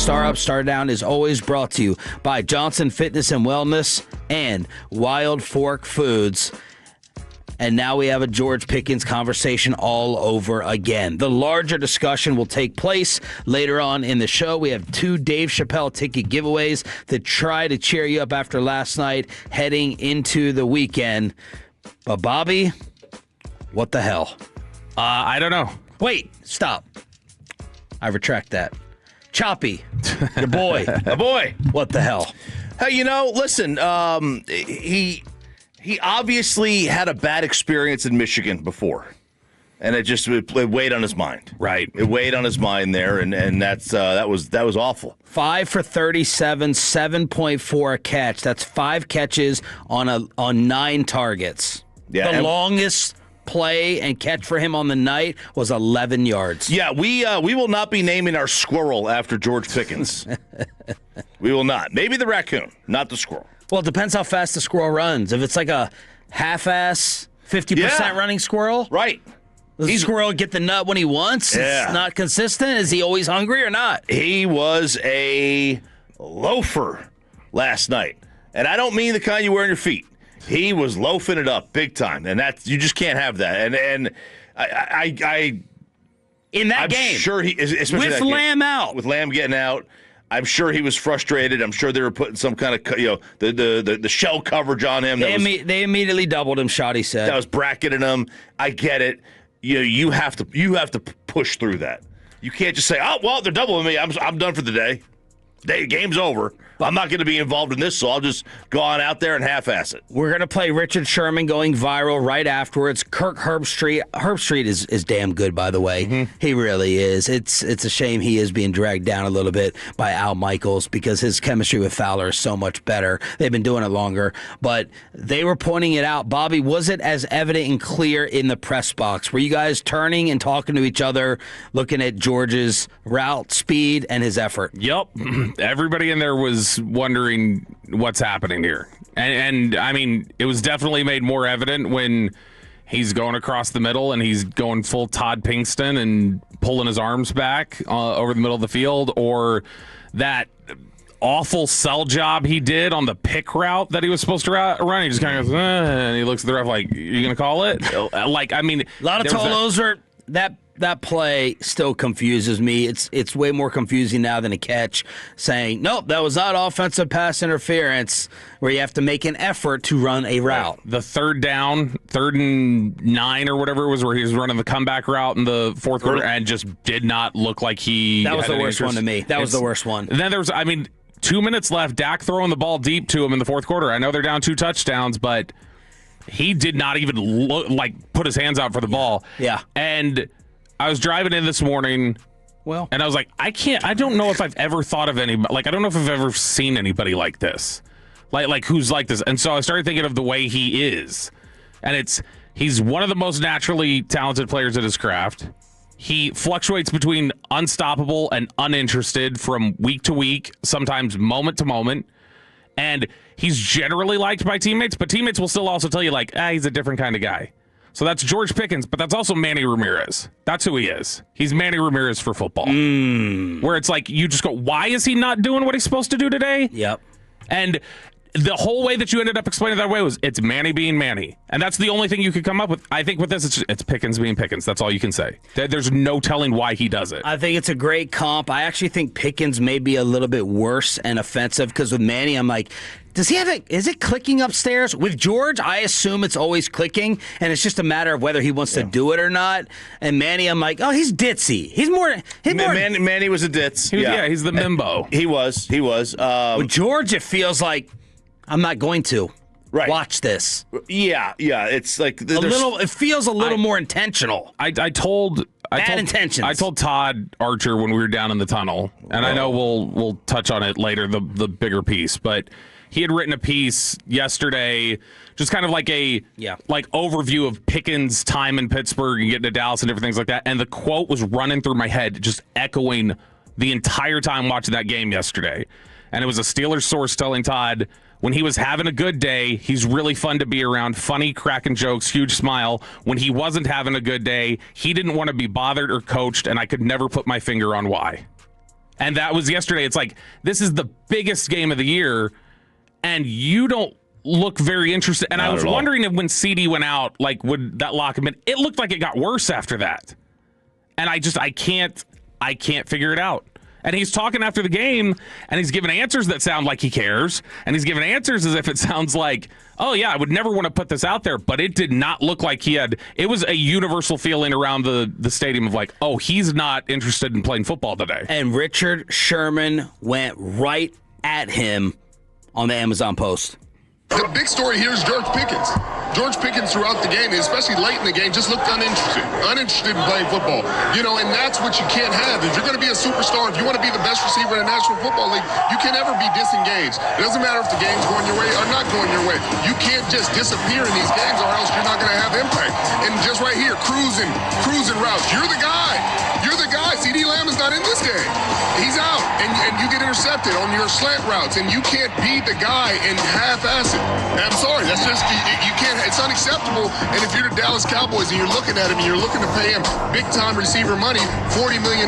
Star Up, Star Down is always brought to you by Johnson Fitness and Wellness and Wild Fork Foods. And now we have a George Pickens conversation all over again. The larger discussion will take place later on in the show. We have 2 Dave Chappelle ticket giveaways to try to cheer you up after last night heading into the weekend. But Bobby, what the hell? I don't know. Wait, stop. I retract that. Choppy, your boy. A boy. What the hell? Hey, listen, he obviously had a bad experience in Michigan before. And it weighed on his mind. Right. It weighed on his mind there, and that was awful. 5 for 37, 7.4 a catch. That's 5 catches on 9 targets. Yeah, the longest play and catch for him on the night was 11 yards. Yeah, we will not be naming our squirrel after George Pickens. We will not. Maybe the raccoon, not the squirrel. Well, it depends how fast the squirrel runs. If it's like a half-ass 50% running squirrel, right? Does the squirrel get the nut when he wants? Yeah. It's not consistent? Is he always hungry or not? He was a loafer last night. And I don't mean the kind you wear on your feet. He was loafing it up big time. And you just can't have that. And I in that I'm game, sure he is, especially with that Lamb game, out. with Lamb getting out. I'm sure he was frustrated. I'm sure they were putting some kind of the shell coverage on him. They immediately doubled him. Shoddy said that was bracketing him. I get it. You have to push through that. You can't just say, "Oh, well, they're doubling me. I'm done for the day. Game's over. I'm not going to be involved in this, so I'll just go on out there and half-ass it." We're going to play Richard Sherman going viral right afterwards. Kirk Herbstreit. Herbstreit is damn good, by the way. Mm-hmm. He really is. It's a shame he is being dragged down a little bit by Al Michaels because his chemistry with Fowler is so much better. They've been doing it longer, but they were pointing it out. Bobby, was it as evident and clear in the press box? Were you guys turning and talking to each other, looking at George's route, speed, and his effort? Yep. Everybody in there was wondering what's happening here. And I mean, it was definitely made more evident when he's going across the middle and he's going full Todd Pinkston and pulling his arms back over the middle of the field, or that awful sell job he did on the pick route that he was supposed to run. He just kind of goes, and he looks at the ref like, "You going to call it?" Like, I mean, a lot of Tolos are that play still confuses me. It's way more confusing now than a catch saying, nope, that was not offensive pass interference, where you have to make an effort to run a route. The third and 9 or whatever it was, where he was running the comeback route in the fourth quarter and just did not look like he That was the worst one to me. That was the worst one. And then there was, 2 minutes left, Dak throwing the ball deep to him in the fourth quarter. I know they're down 2 touchdowns, but he did not even put his hands out for the ball. Yeah. And I was driving in this morning, and I was like, I don't know if I've ever thought of anybody, I don't know if I've ever seen anybody like this, like who's like this. And so I started thinking of the way he is, and he's one of the most naturally talented players at his craft. He fluctuates between unstoppable and uninterested from week to week, sometimes moment to moment. And he's generally liked by teammates, but teammates will still also tell you, he's a different kind of guy. So that's George Pickens, but that's also Manny Ramirez. That's who he is. He's Manny Ramirez for football. Where it's like, you just go, why is he not doing what he's supposed to do today? Yep. And the whole way that you ended up explaining that way was, it's Manny being Manny. And that's the only thing you could come up with. I think with this, it's Pickens being Pickens. That's all you can say. There's no telling why he does it. I think it's a great comp. I actually think Pickens may be a little bit worse and offensive, because with Manny, I'm like, does he have it? Is it clicking upstairs? With George, I assume it's always clicking, and it's just a matter of whether he wants to do it or not. And Manny, I'm like, oh, he's ditzy. Manny was a ditz. He's the Mimbo. He was. With George, it feels like, I'm not going to watch this. Yeah. It's like it feels a little more intentional. I told intentions. I told Todd Archer when we were down in the tunnel, and I know we'll touch on it later, the bigger piece, but he had written a piece yesterday, just kind of like a overview of Pickens' time in Pittsburgh and getting to Dallas and different things like that. And the quote was running through my head, just echoing the entire time watching that game yesterday. And it was a Steelers source telling Todd, when he was having a good day, he's really fun to be around, funny, cracking jokes, huge smile. When he wasn't having a good day, he didn't want to be bothered or coached, and I could never put my finger on why. And that was yesterday. It's like, this is the biggest game of the year, and you don't look very interested. And I was wondering if when CD went out, like, would that lock him in? It looked like it got worse after that. And I can't figure it out. And he's talking after the game, and he's giving answers that sound like he cares. And he's giving answers as if it sounds like, oh, yeah, I would never want to put this out there. But it did not look like he had. It was a universal feeling around the stadium of like, oh, he's not interested in playing football today. And Richard Sherman went right at him on the Amazon post. The big story here is George Pickens. George Pickens throughout the game, especially late in the game, just looked uninterested in playing football. And that's what you can't have. If you're going to be a superstar, if you want to be the best receiver in the National Football League, you can never be disengaged. It doesn't matter if the game's going your way or not going your way. You can't just disappear in these games or else you're not going to have impact. And just right here, cruising routes. You're the guy. CeeDee Lamb is not in this game. He's out, and you get intercepted on your slant routes, and you can't be the guy and half-ass it. And I'm sorry, that's just, you can't, it's unacceptable. And if you're the Dallas Cowboys and you're looking at him and you're looking to pay him big-time receiver money, $40 million,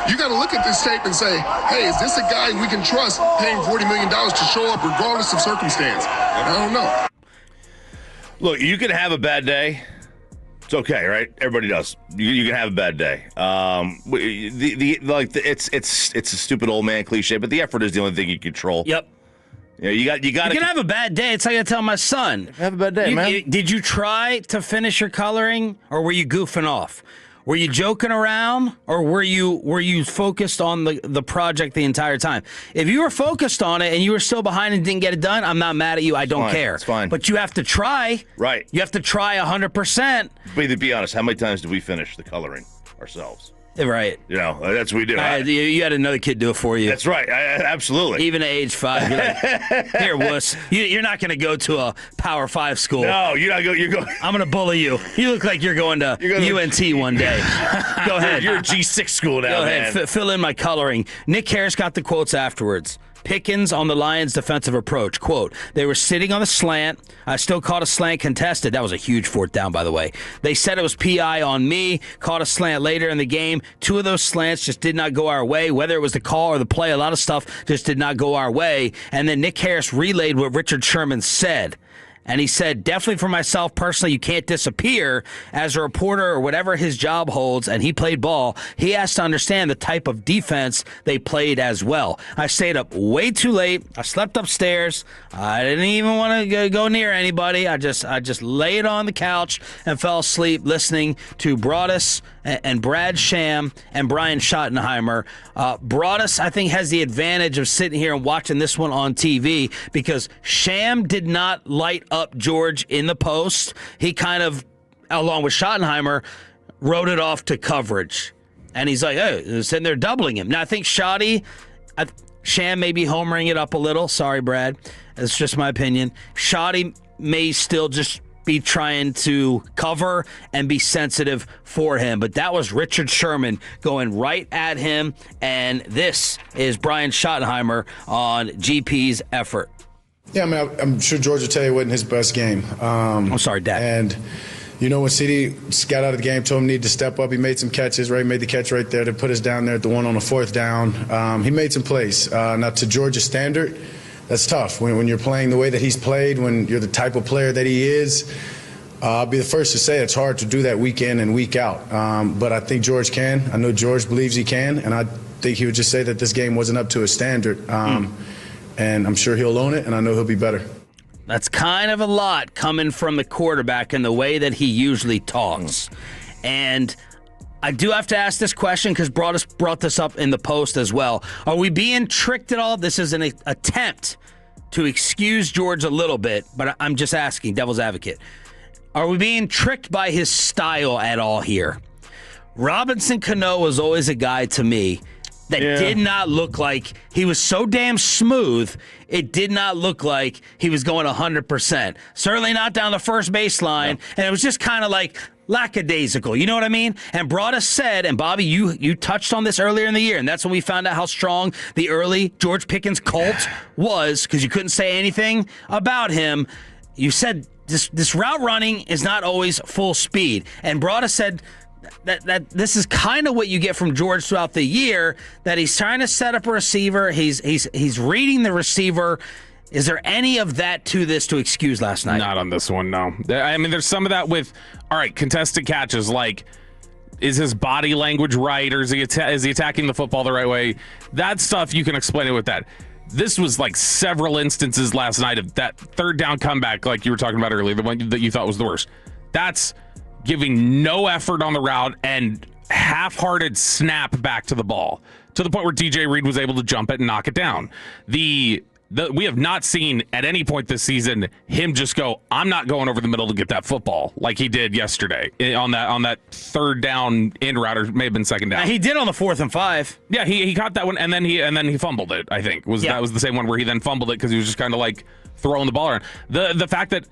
you got to look at this tape and say, hey, is this a guy we can trust paying $40 million to show up regardless of circumstance? And I don't know. Look, you can have a bad day. It's okay, right? Everybody does. You can have a bad day. It's a stupid old man cliche, but the effort is the only thing you control. Yep. You got. You can have a bad day. It's like I tell my son. Have a bad day, man. Did you try to finish your coloring, or were you goofing off? Were you joking around, or were you focused on the project the entire time? If you were focused on it and you were still behind and didn't get it done, I'm not mad at you. I don't care. It's fine. But you have to try. Right. You have to try 100%. But to be honest, how many times did we finish the coloring ourselves? Right. That's what we do. You had another kid do it for you. That's right. Absolutely. Even at age 5, you're like, here, wuss. You're not going to go to a Power 5 school. No, you're not going. You're going. I'm going to bully you. You look like you're going to UNT one day. Go ahead. You're a G6 school now, Go ahead. Fill in my coloring. Nick Harris got the quotes afterwards. Pickens on the Lions' defensive approach. Quote, they were sitting on the slant. I still caught a slant contested. That was a huge fourth down, by the way. They said it was PI on me. Caught a slant later in the game. 2 of those slants just did not go our way. Whether it was the call or the play, a lot of stuff just did not go our way. And then Nick Harris relayed what Richard Sherman said. And he said, definitely for myself personally, you can't disappear as a reporter or whatever his job holds, and he played ball. He has to understand the type of defense they played as well. I stayed up way too late. I slept upstairs. I didn't even want to go near anybody. I just laid on the couch and fell asleep listening to Broadus and Brad Sham and Brian Schottenheimer. Broadus, I think, has the advantage of sitting here and watching this one on TV because Sham did not light up George in the post. He kind of, along with Schottenheimer, wrote it off to coverage. And he's like, hey, sitting there doubling him. Now, I think Sham may be homering it up a little. Sorry, Brad. It's just my opinion. Shotty may still just be trying to cover and be sensitive for him. But that was Richard Sherman going right at him. And this is Brian Schottenheimer on GP's effort. Yeah, I mean, I'm sure George will tell you it wasn't his best game. I'm sorry, Dad. And, when CD got out of the game, told him he needed to step up, he made some catches, right? He made the catch right there to put us down there at the one on the 4th down. He made some plays. Now, to George's standard, that's tough. When you're playing the way that he's played, when you're the type of player that he is, I'll be the first to say it's hard to do that week in and week out. But I think George can. I know George believes he can, and I think he would just say that this game wasn't up to his standard. And I'm sure he'll own it, and I know he'll be better. That's kind of a lot coming from the quarterback in the way that he usually talks. And I do have to ask this question because brought this up in the post as well. Are we being tricked at all? This is an attempt to excuse George a little bit, but I'm just asking, devil's advocate. Are we being tricked by his style at all here? Robinson Cano was always a guy to me that did not look like he was so damn smooth. It did not look like he was going 100%. Certainly not down the first baseline. No. And it was just kind of like lackadaisical. You know what I mean? And Broadus said, and Bobby, you touched on this earlier in the year, and that's when we found out how strong the early George Pickens cult was because you couldn't say anything about him. You said this route running is not always full speed. And Broadus said, that this is kind of what you get from George throughout the year, that he's trying to set up a receiver. He's reading the receiver. Is there any of that to this to excuse last night? Not on this one, no. I mean, there's some of that with, all right, contested catches, like, is his body language right, or is he attacking the football the right way? That stuff, you can explain it with that. This was like several instances last night of that third down comeback, like you were talking about earlier, the one that you thought was the worst. That's giving no effort on the route and half-hearted snap back to the ball, to the point where DJ Reed was able to jump it and knock it down. We have not seen at any point this season him just go, I'm not going over the middle to get that football, like he did yesterday on that third down in route, or may have been second down. He did on the 4th and 5. Yeah, he caught that one, and then he fumbled it. I think that was the same one where he then fumbled it because he was just kind of like throwing the ball around. The fact that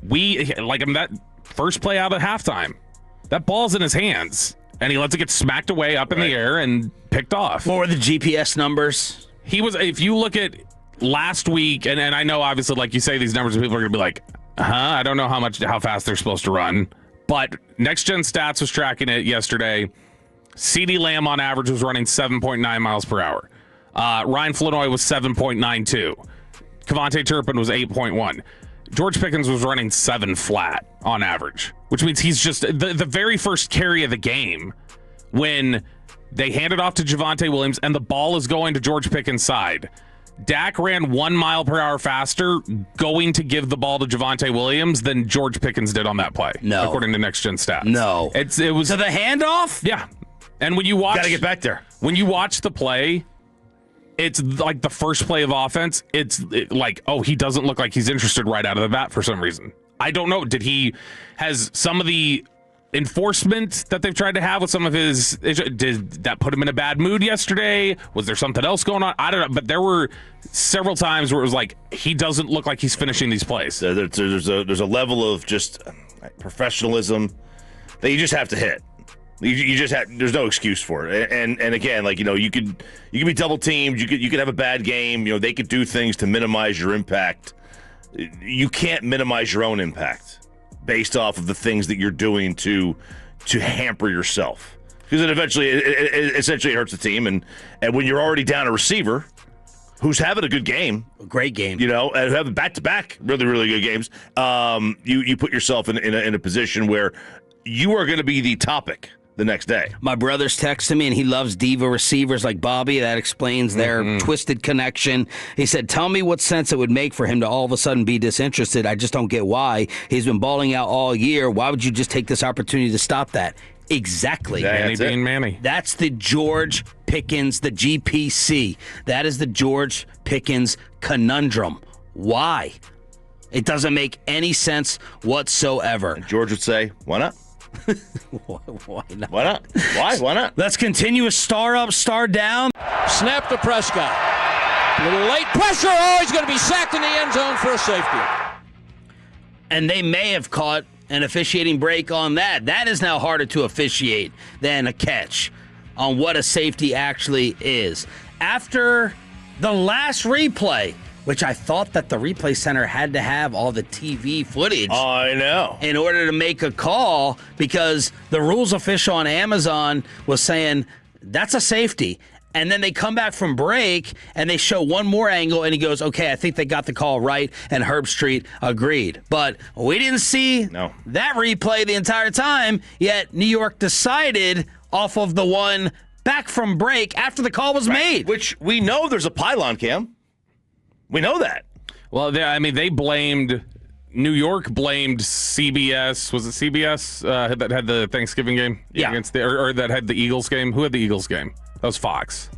that first play out at halftime, that ball's in his hands, and he lets it get smacked away up in the air and picked off. What were the GPS numbers? If you look at last week, and I know obviously, like you say, these numbers, people are going to be like, I don't know how fast they're supposed to run. But Next Gen Stats was tracking it yesterday. CeeDee Lamb on average was running 7.9 miles per hour. Ryan Flournoy was 7.92. KaVontae Turpin was 8.1. George Pickens was running 7 flat on average, which means he's just the very first carry of the game when they hand it off to Javonte Williams and the ball is going to George Pickens' side. Dak ran 1 mile per hour faster going to give the ball to Javonte Williams than George Pickens did on that play. No. According to Next Gen Stats. No. It was to the handoff? Yeah. And when you watch, got to get back there. When you watch the play, it's like the first play of offense. It's like, he doesn't look like he's interested right out of the bat for some reason. I don't know. Has some of the enforcement that they've tried to have with some of his, did that put him in a bad mood yesterday? Was there something else going on? I don't know, but there were several times where it was like, he doesn't look like he's finishing these plays. There's a level of just professionalism that you just have to hit. You just have, there's no excuse for it. And again, you could be double teamed, you could have a bad game, they could do things to minimize your impact. You can't minimize your own impact based off of the things that you're doing to hamper yourself, because it essentially hurts the team. And when you're already down a receiver who's having a good game, a great game, and having back-to-back really, really good games, you put yourself in a position where you are going to be the topic the next day. My brother's texting me, and he loves diva receivers like Bobby. That explains their twisted connection. He said, tell me what sense it would make for him to all of a sudden be disinterested. I just don't get why. He's been balling out all year. Why would you just take this opportunity to stop that? Exactly. Manny being Manny. That's the George Pickens, the GPC. That is the George Pickens conundrum. Why? It doesn't make any sense whatsoever. And George would say, why not? Why not? Why not? Why not? Let's continue a star up, star down. Snap to Prescott. A little late pressure. Oh, he's going to be sacked in the end zone for a safety. And they may have caught an officiating break on that. That is now harder to officiate than a catch on what a safety actually is. After the last replay, which I thought that the replay center had to have all the TV footage. I know. In order to make a call, because the rules official on Amazon was saying that's a safety. And then they come back from break and they show one more angle and he goes, okay, I think they got the call right, and Herbstreit agreed. But we didn't see that replay the entire time, yet New York decided off of the one back from break after the call was made. Which we know there's a pylon cam. We know that. Well, they blamed, New York blamed CBS. Was it CBS that had the Thanksgiving game? Yeah. Against or that had the Eagles game? Who had the Eagles game? That was Fox.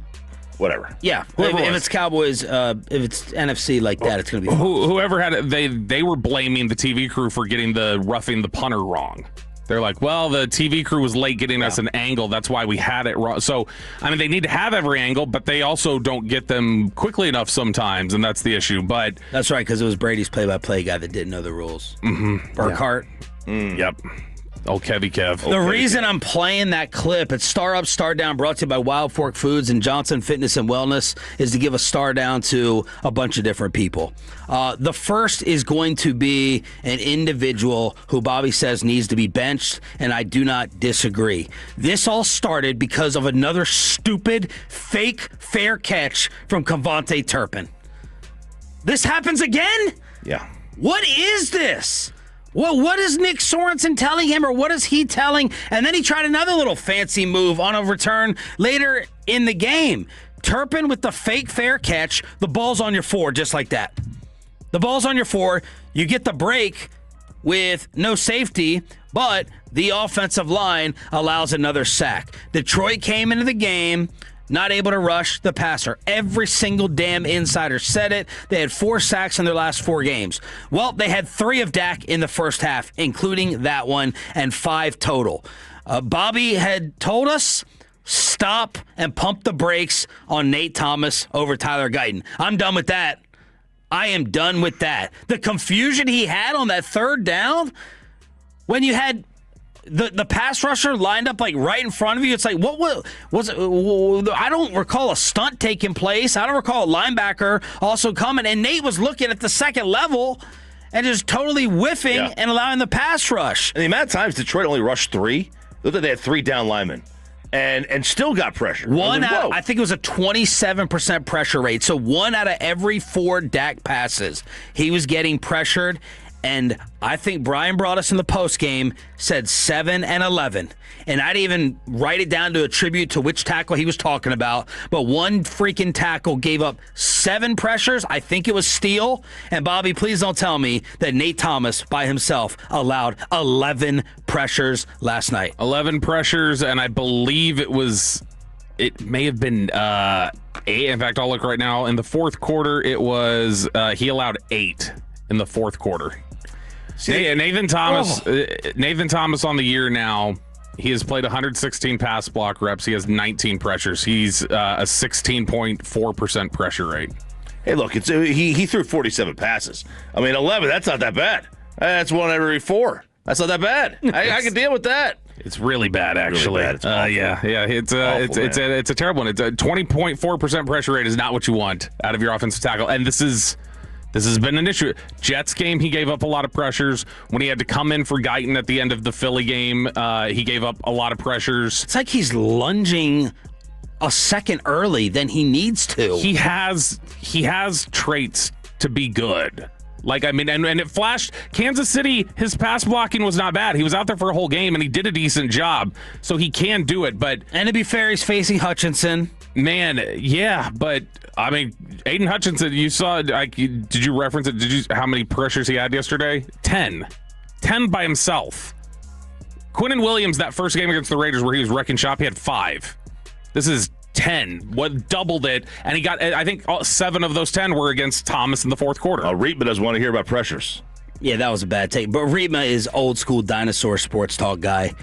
Whatever. Yeah. If it's Cowboys, if it's NFC like that, it's going to be Fox. Whoever had it, they were blaming the TV crew for getting the roughing the punter wrong. They're like, well, the TV crew was late getting us an angle. That's why we had it wrong. So, they need to have every angle, but they also don't get them quickly enough sometimes, and that's the issue. But that's right, because it was Brady's play-by-play guy that didn't know the rules. Mm-hmm. Burkhart. Yeah. Yep. Kevy Kev. The reason I'm playing that clip, it's Star Up, Star Down, brought to you by Wild Fork Foods and Johnson Fitness and Wellness, is to give a star down to a bunch of different people. The first is going to be an individual who Bobby says needs to be benched, and I do not disagree. This all started because of another stupid, fake, fair catch from KaVontae Turpin. This happens again? Yeah. What is this? Well, what is Nick Sorensen telling him, or what is he telling? And then he tried another little fancy move on a return later in the game. Turpin with the fake fair catch, the ball's on your 4 just like that. The ball's on your 4. You get the break with no safety, but the offensive line allows another sack. Detroit came into the game not able to rush the passer. Every single damn insider said it. They had 4 sacks in their last 4 games. Well, they had 3 of Dak in the first half, including that one, and 5 total. Bobby had told us, stop and pump the brakes on Nate Thomas over Tyler Guyton. I'm done with that. I am done with that. The confusion he had on that 3rd down, when you had the pass rusher lined up like right in front of you, it's like, what was it? I don't recall a stunt taking place. I don't recall a linebacker also coming, and Nate was looking at the second level and just totally whiffing and allowing the pass rush. And the amount of times Detroit only rushed 3, looked like they had 3 down linemen. And still got pressure. I think it was a 27% pressure rate. So 1 out of every 4 Dak passes, he was getting pressured. And I think Brian brought us in the postgame, said 7 and 11. And I'd even write it down to attribute to which tackle he was talking about. But one freaking tackle gave up 7 pressures. I think it was Steele. And Bobby, please don't tell me that Nate Thomas by himself allowed 11 pressures last night. 11 pressures, and I believe it may have been 8. In fact, I'll look right now. In the fourth quarter, it was he allowed 8 in the fourth quarter. Nathan Thomas on the year now, he has played 116 pass block reps. He has 19 pressures. He's a 16.4% pressure rate. Hey, look, he threw 47 passes. I mean, 11, that's not that bad. That's 1 every 4. That's not that bad. I can deal with that. It's really bad, actually. Really bad. It's a terrible one. It's a 20.4% pressure rate is not what you want out of your offensive tackle, and this has been an issue. Jets game, he gave up a lot of pressures. When he had to come in for Guyton at the end of the Philly game, he gave up a lot of pressures. It's like he's lunging a second early than he needs to. He has traits to be good. Like, I mean, and it flashed. Kansas City, his pass blocking was not bad. He was out there for a whole game, and he did a decent job. So he can do it. But and to be fair, he's facing Hutchinson. Man, yeah, but I mean, Aiden Hutchinson, you saw, did you reference it? How many pressures he had yesterday? 10 by himself. Quinnen Williams, that first game against the Raiders where he was wrecking shop, he had 5. This is 10, doubled it, and he got, I think, 7 of those 10 were against Thomas in the fourth quarter. Reitman doesn't want to hear about pressures. Yeah, that was a bad take. But Reitman is old school dinosaur sports talk guy.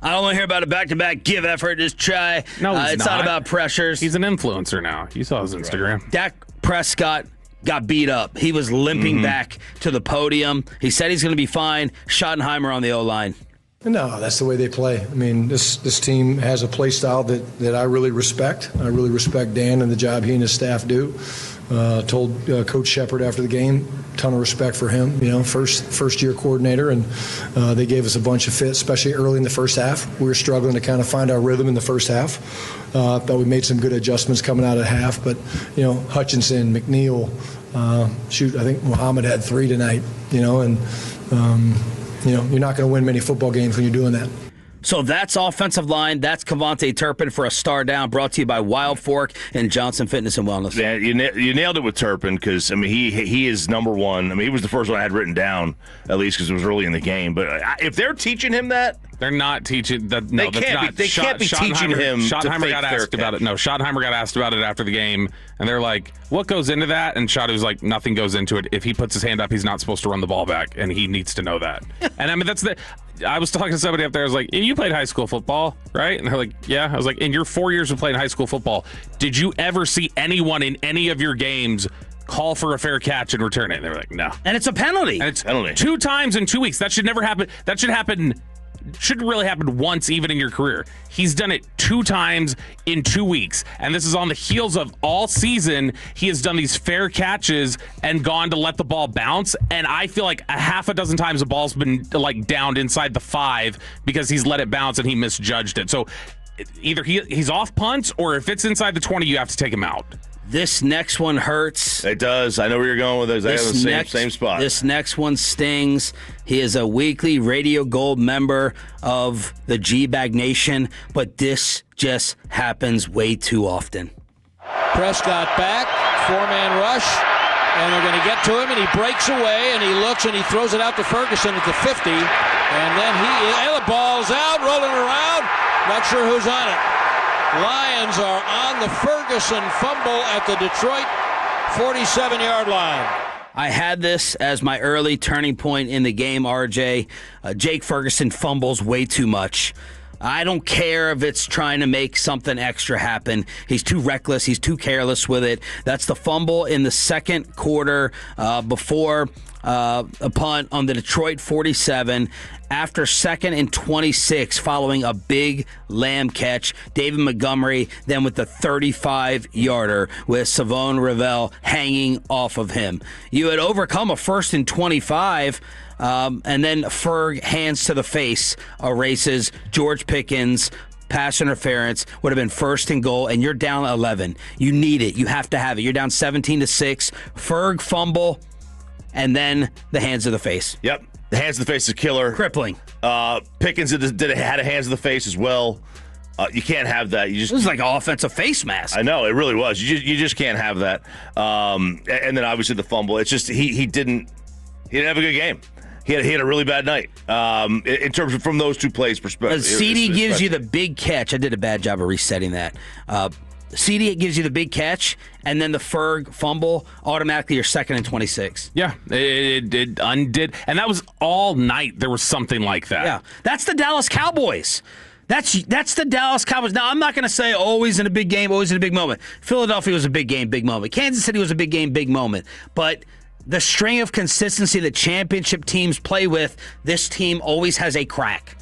I don't want to hear about a back-to-back, give effort, just try. No, it's not about pressures. He's an influencer now. You saw his Instagram. Right. Dak Prescott got beat up. He was limping back to the podium. He said he's going to be fine. Schottenheimer on the O-line. No, that's the way they play. I mean, this team has a play style that I really respect. I really respect Dan and the job he and his staff do. Told Coach Shepard after the game, ton of respect for him. You know, first year coordinator, and they gave us a bunch of fits, especially early in the first half. We were struggling to kind of find our rhythm in the first half. Thought we made some good adjustments coming out of half, but you know, Hutchinson, McNeil, I think Muhammad had 3 tonight. You know, and you know, you're not going to win many football games when you're doing that. So that's offensive line. That's KaVontae Turpin for a star down, brought to you by Wild Fork and Johnson Fitness and Wellness. Yeah, you nailed it with Turpin because, I mean, he is number one. I mean, he was the first one I had written down, at least because it was early in the game. But if they're teaching him that, they're not teaching that. No, they can't be teaching him. Schottenheimer got asked about it. No, Schottenheimer got asked about it after the game, and they're like, "What goes into that?" And Schott was like, "Nothing goes into it. If he puts his hand up, he's not supposed to run the ball back, and he needs to know that." And I mean, I was talking to somebody up there. I was like, "You played high school football, right?" And they're like, "Yeah." I was like, "In your 4 years of playing high school football, did you ever see anyone in any of your games call for a fair catch and return it?" And they were like, "No." And it's a penalty. And it's penalty 2 times in 2 weeks. That should never happen. That should happen shouldn't really happen once even in your career. He's done it 2 times in 2 weeks, and this is on the heels of all season. He has done these fair catches and gone to let the ball bounce, and I feel like a half a dozen times the ball's been like downed inside the 5 because he's let it bounce and he misjudged it. So either he's off punts, or if it's inside the 20, you have to take him out. This next one hurts. It does. I know where you're going with this. I have the same spot. This next one stings. He is a weekly Radio Gold member of the G-Bag Nation, but this just happens way too often. Prescott back, 4-man rush, and they're going to get to him, and he breaks away, and he looks, and he throws it out to Ferguson at the 50, and then the ball's out, rolling around, not sure who's on it. Lions are on the Ferguson fumble at the Detroit 47-yard line. I had this as my early turning point in the game, RJ. Jake Ferguson fumbles way too much. I don't care if it's trying to make something extra happen. He's too reckless. He's too careless with it. That's the fumble in the second quarter before a punt on the Detroit 47 after 2nd and 26 following a big Lamb catch. David Montgomery then with the 35-yarder with Savon Ravel hanging off of him. You had overcome a 1st and 25, and then Ferg hands to the face erases George Pickens. Pass interference would have been 1st and goal, and you're down 11. You need it. You have to have it. You're down 17-6. Ferg fumble, and then the hands to the face. Yep. The hands to the face is killer. Crippling. Pickens had a hands to the face as well. You can't have that. This is like an offensive face mask. I know, it really was. You just can't have that. And then obviously the fumble. It's just he didn't have a good game. He had a really bad night in terms of from those 2 plays perspective. CD gives you the big catch. I did a bad job of resetting that. CD gives you the big catch, and then the Ferg fumble, automatically you're 2nd and 26. Yeah, it undid. And that was all night. There was something like that. Yeah, that's the Dallas Cowboys. That's the Dallas Cowboys. Now, I'm not going to say always in a big game, always in a big moment. Philadelphia was a big game, big moment. Kansas City was a big game, big moment. But the string of consistency that championship teams play with, this team always has a crack.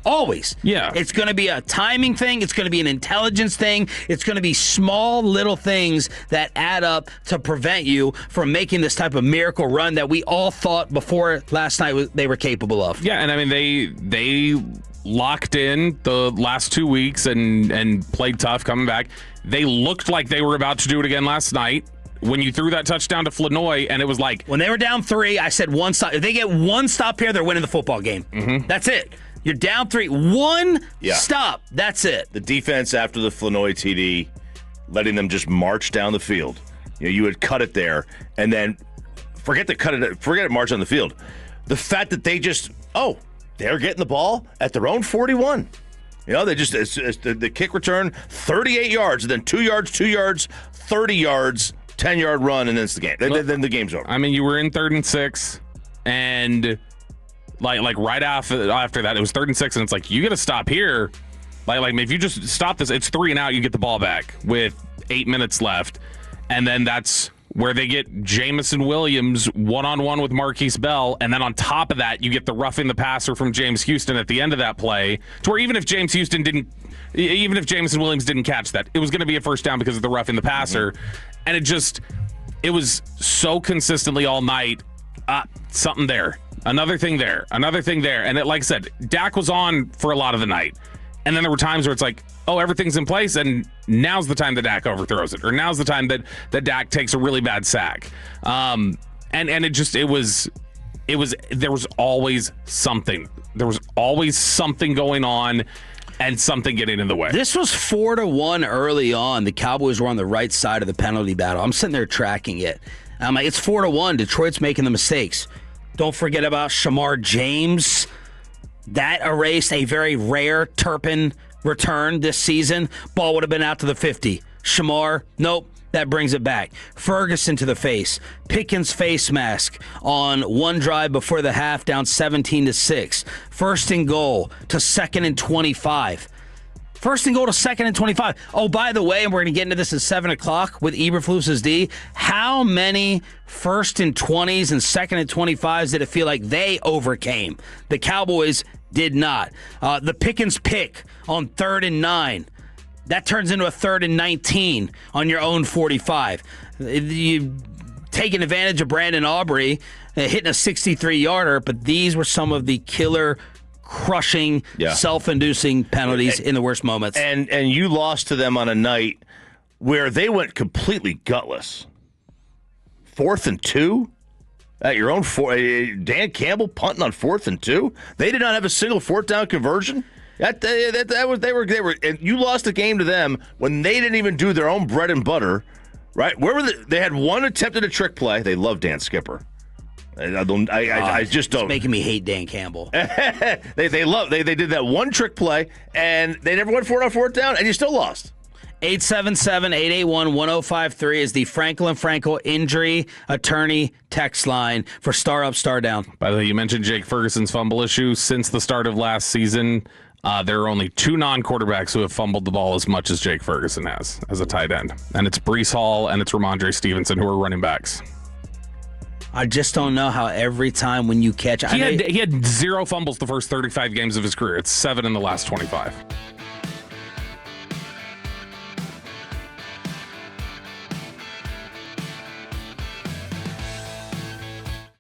Always. Yeah. It's going to be a timing thing. It's going to be an intelligence thing. It's going to be small little things that add up to prevent you from making this type of miracle run that we all thought before last night they were capable of. Yeah, and I mean, they locked in the last 2 weeks and played tough coming back. They looked like they were about to do it again last night. When you threw that touchdown to Flanoy, and it was like... When they were down 3, I said one stop. If they get one stop here, they're winning the football game. Mm-hmm. That's it. You're down 3. One stop. That's it. The defense after the Flanoy TD, letting them just march down the field. You would cut it there, and then forget it march on the field. The fact that they just, they're getting the ball at their own 41. They just, it's the kick return, 38 yards, and then 2 yards, 30 yards, 10-yard run, and then it's the game. Then the game's over. I mean, you were in 3rd and 6, and like right after that, it was 3rd and 6, and it's like, you got to stop here. Like if you just stop this, it's 3 and out, you get the ball back with 8 minutes left, and then that's where they get Jamison Williams one-on-one with Marquise Bell, and then on top of that, you get the roughing the passer from James Houston at the end of that play, to where even if Jamison Williams didn't catch that, it was going to be a first down because of the roughing the passer. Mm-hmm. And it was so consistently all night, something there, another thing there. And like I said, Dak was on for a lot of the night. And then there were times where it's like, everything's in place, and now's the time that Dak overthrows it, or now's the time that Dak takes a really bad sack. And there was always something. There was always something going on, and something getting in the way. This was 4-1 early on. The Cowboys were on the right side of the penalty battle. I'm sitting there tracking it. I'm like, it's 4-1. Detroit's making the mistakes. Don't forget about Shamar James. That erased a very rare Turpin return this season. Ball would have been out to the 50. Shamar, nope. That brings it back. Ferguson to the face. Pickens face mask on one drive before the half, down 17-6. 1st and goal to 2nd and 25. 1st and goal to 2nd and 25. Oh, by the way, and we're going to get into this at 7 o'clock with Eberflus's D. How many 1st and 20s and 2nd and 25s did it feel like they overcame? The Cowboys Did not. The Pickens pick on 3rd and 9. That turns into a 3rd and 19 on your own 45. You taking advantage of Brandon Aubrey, hitting a 63-yarder, but these were some of the killer, crushing, self-inducing penalties in the worst moments. And you lost to them on a night where they went completely gutless. 4th and 2 at your own Dan Campbell punting on 4th and 2. They did not have a single 4th down conversion. They were, and you lost the game to them when they didn't even do their own bread and butter, right? Where were they had one attempt at a trick play. They love Dan Skipper. I just don't. It's making me hate Dan Campbell. they did that one trick play and they never went for it on 4th down, and you still lost. 877-881-1053 is the Franklin Frankel injury attorney text line for Star Up, Star Down. By the way, you mentioned Jake Ferguson's fumble issue. Since the start of last season, there are only 2 non-quarterbacks who have fumbled the ball as much as Jake Ferguson has as a tight end. And it's Breece Hall and it's Ramondre Stevenson who are running backs. I just don't know how every time when you catch... He had 0 fumbles the first 35 games of his career. It's 7 in the last 25.